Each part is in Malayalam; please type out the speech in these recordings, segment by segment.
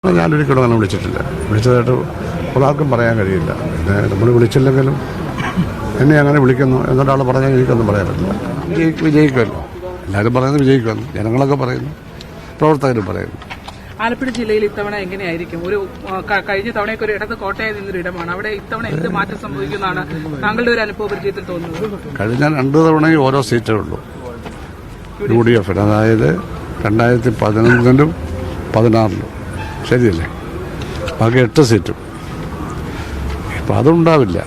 ഞാനൊരിക്കലും അങ്ങനെ വിളിച്ചിട്ടില്ല. വിളിച്ചതായിട്ട് ഒരാൾക്കും പറയാൻ കഴിയില്ല. പിന്നെ നമ്മൾ വിളിച്ചില്ലെങ്കിലും എന്നെ അങ്ങനെ വിളിക്കുന്നു എന്നൊരാൾ പറഞ്ഞാൽ എനിക്കൊന്നും പറയാൻ പറ്റില്ല. വിജയിക്കുമല്ലോ, എല്ലാവരും പറയുന്നത് വിജയിക്കുമെന്ന്, ജനങ്ങളൊക്കെ പറയുന്നു, പ്രവർത്തകരും പറയുന്നു. ആലപ്പുഴ ജില്ലയിൽ ഇത്തവണ എങ്ങനെയായിരിക്കും? ഒരു കഴിഞ്ഞ തവണയൊക്കെ ഒരു ഇടത് കോട്ടയായി നിന്നൊരു ഇടമാണ്. അവിടെ ഇത്തവണ എന്ത് മാറ്റം സംഭവിക്കുമെന്നാണ് താങ്കളുടെ ഒരു അനുഭവ പരിചയത്തിൽ തോന്നുന്നത്? കഴിഞ്ഞ 2 തവണയും ഓരോ സീറ്റേ ഉള്ളൂ UDF. അതായത് 2015-ലും 16-ലും, ശരിയല്ലേ? ബാക്കി 8 സീറ്റും. ഇപ്പം അതുണ്ടാവില്ല,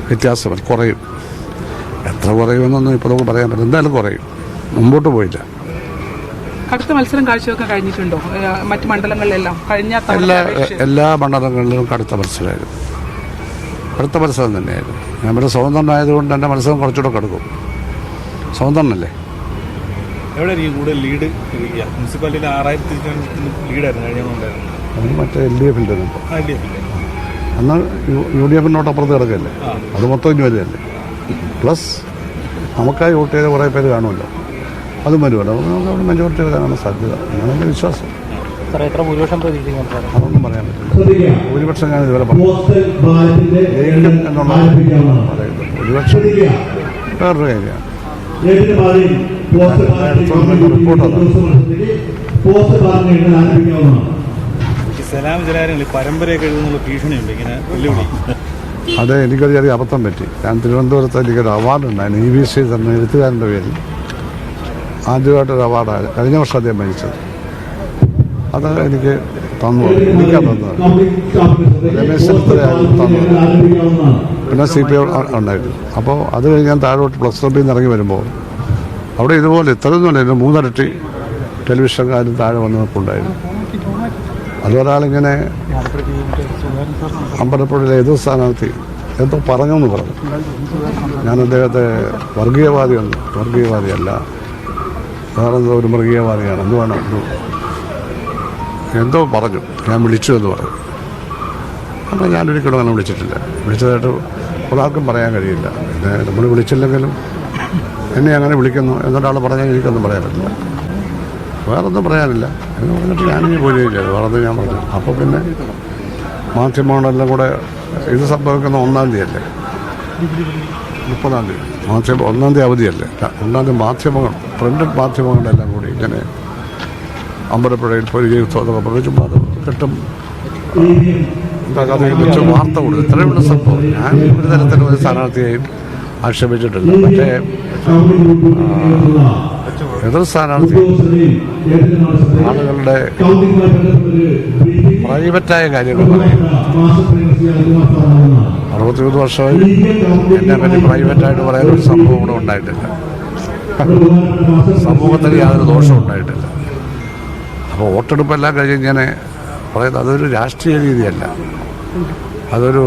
വ്യത്യാസം കുറയും. എത്ര കുറയുമെന്നൊന്നും ഇപ്പോൾ നമുക്ക് പറയാൻ പറ്റില്ല. എന്തായാലും കുറയും, മുമ്പോട്ട് പോയില്ല. കടുത്ത മത്സരം കാഴ്ചവെക്കാൻ കഴിഞ്ഞിട്ടുണ്ടോ മറ്റ് മണ്ഡലങ്ങളിലെല്ലാം? കഴിഞ്ഞ എല്ലാ മണ്ഡലങ്ങളിലും കടുത്ത മത്സരമായിരുന്നു. കടുത്ത മത്സരം തന്നെയായിരുന്നു. നമ്മുടെ സ്വതന്ത്രനായതുകൊണ്ട് എൻ്റെ മത്സരം കുറച്ചുകൂടെ കടുക്കും. സ്വതന്ത്രനല്ലേ? എവിടെയായിരിക്കും കൂടുതൽ ലീഡ്? മുനിസിപ്പാലിറ്റിയിൽ 6000 ലീഡായിരുന്നു കഴിഞ്ഞുണ്ടായിരുന്നു. അത് മറ്റേ LDF-ൻ്റെ അന്ന് UDF-നോട്ടപ്പുറത്ത് കിടക്കല്ലേ, അത് മൊത്തം ഇനി വരികയല്ലേ. പ്ലസ് നമുക്കായി വോട്ട് ചെയ്ത കുറേ പേര് കാണുമല്ലോ, അതും വരുമല്ലോ. നമുക്ക് മെജോറിറ്റി വരാനാണ് സാധ്യത എന്നാണ് എൻ്റെ വിശ്വാസം. അതൊന്നും പറയാൻ പറ്റില്ല. ഭൂരിപക്ഷം ഞാൻ ഇതുവരെ ജയിക്കും എന്നുള്ള പറയുന്നത്. ഭൂരിപക്ഷം വേറൊരു കാര്യമാണ്. റിപ്പോർട്ട് പരമ്പരയൊക്കെ എഴുതുന്നുള്ള ഭീഷണിയുണ്ട് ഇങ്ങനെ വെല്ലുവിളി. അത് എനിക്കൊരു ചെറിയ അബദ്ധം പറ്റി. ഞാൻ തിരുവനന്തപുരത്ത് എനിക്കൊരു അവാർഡുണ്ടായിരുന്നു, EVC തന്നെ എഴുത്തുകാരൻ്റെ പേരിൽ. ആദ്യമായിട്ടൊരു അവാർഡാണ് കഴിഞ്ഞ വർഷം അദ്ദേഹം മേടിച്ചത്. അത് എനിക്ക് തന്നു, എനിക്കാണ് തന്നത്. രമേശ് ചെന്നിത്തലയായിരുന്നു തന്നത്. പിന്നെ CPI ഉണ്ടായിരുന്നു. അപ്പോൾ അത് കഴിഞ്ഞ് ഞാൻ താഴോട്ട് +1 നിന്ന് ഇറങ്ങി വരുമ്പോൾ അവിടെ ഇതുപോലെ ഇത്രയൊന്നുമല്ല, 3 ഇരട്ടി ടെലിവിഷൻകാരും താഴെ വന്നപ്പോഴുണ്ടായിരുന്നു. അതൊരാളിങ്ങനെ അമ്പലപ്പുഴയിലെ ഏതോ സ്ഥാനാർത്ഥി എന്തോ പറഞ്ഞെന്ന് പറഞ്ഞു. ഞാൻ അദ്ദേഹത്തെ വർഗീയവാദിയല്ല, വേറെന്തോ ഒരു മൃഗീയവാദിയാണ്, എന്തുവാണ് എന്തോ പറഞ്ഞു. ഞാൻ വിളിച്ചു എന്ന് പറഞ്ഞു. അപ്പോൾ ഞാനൊരിക്കലും അങ്ങനെ വിളിച്ചിട്ടില്ല. വിളിച്ചതായിട്ട് ഒരാൾക്കും പറയാൻ കഴിയില്ല. പിന്നെ നമ്മൾ വിളിച്ചില്ലെങ്കിലും എന്നെ അങ്ങനെ വിളിക്കുന്നു എന്നൊരാൾ പറഞ്ഞാൽ എനിക്കൊന്നും പറയാൻ പറ്റില്ല. വേറൊന്നും പറയാനില്ല എന്ന് പറഞ്ഞിട്ട് ഞാനിനി പോവുകയും ചെയ്തു. വേറൊന്നും ഞാൻ പറഞ്ഞു. അപ്പോൾ പിന്നെ മാധ്യമങ്ങളെല്ലാം കൂടെ ഇത് സംഭവിക്കുന്ന 1-ാം തീയതി അല്ലേ, 30-ാം തീയതി 1-ാം തീയതി അവധിയല്ലേ, 1-ാം തീയതി മാധ്യമങ്ങൾ, പ്രിൻ്റഡ് മാധ്യമങ്ങളെല്ലാം കൂടി ഇങ്ങനെ അമ്പലപ്പുഴയിൽ പൊരിജീവിത്വമൊക്കെ പ്രവചിച്ചു കിട്ടും വെച്ച് വാർത്ത കൊടുത്തു. ഇത്രയുള്ള സംഭവം. ഞാൻ ഒരു തരത്തിലും ഒരു സ്ഥാനാർത്ഥിയെയും ആക്ഷേപിച്ചിട്ടില്ല. പക്ഷേ എതിർ സ്ഥാനാർത്ഥി ആളുകളുടെ പ്രൈവറ്റായ കാര്യങ്ങൾ പറയും. 63 വർഷമായി എന്നെ പറ്റി പ്രൈവറ്റായിട്ട് പറയാനൊരു സംഭവം ഇവിടെ ഉണ്ടായിട്ടില്ല. സമൂഹത്തിന് യാതൊരു ദോഷവും ഉണ്ടായിട്ടില്ല. അപ്പോൾ വോട്ടെടുപ്പെല്ലാം കഴിഞ്ഞ് ഇങ്ങനെ പറയുന്നത് അതൊരു രാഷ്ട്രീയ രീതിയല്ല, അതൊരു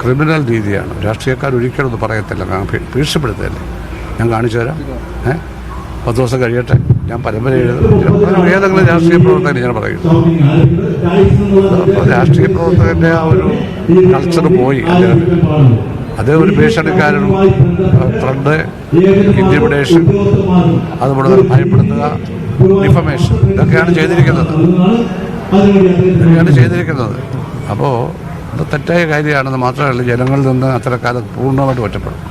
ക്രിമിനൽ രീതിയാണ്. രാഷ്ട്രീയക്കാർ ഒരിക്കലും ഒന്നും പറയത്തില്ല, ഭീഷണിപ്പെടുത്തല്ലേ. ഞാൻ കാണിച്ചു തരാം, 10 ദിവസം കഴിയട്ടെ, ഞാൻ പരമ്പര എഴുതും. ഏതെങ്കിലും രാഷ്ട്രീയ പ്രവർത്തകൻ ഞാൻ പറയുന്നു. അപ്പോൾ രാഷ്ട്രീയ പ്രവർത്തകൻ്റെ ആ ഒരു കൾച്ചർ പോയി. അതേ ഒരു ഭീഷണിക്കാരനും ത്രണ്ട്, ഇൻറ്റിമിഡേഷൻ, അതുപോലെ തന്നെ ഭയപ്പെടുത്തുക, ഡിഫമേഷൻ, ഇതൊക്കെയാണ് ചെയ്തിരിക്കുന്നത്. അപ്പോൾ അത് തെറ്റായ കാര്യമാണെന്ന് മാത്രമല്ല, ജനങ്ങളിൽ നിന്ന് അത്തരക്കാലത്ത് പൂർണ്ണമായിട്ട് ഒറ്റപ്പെടും.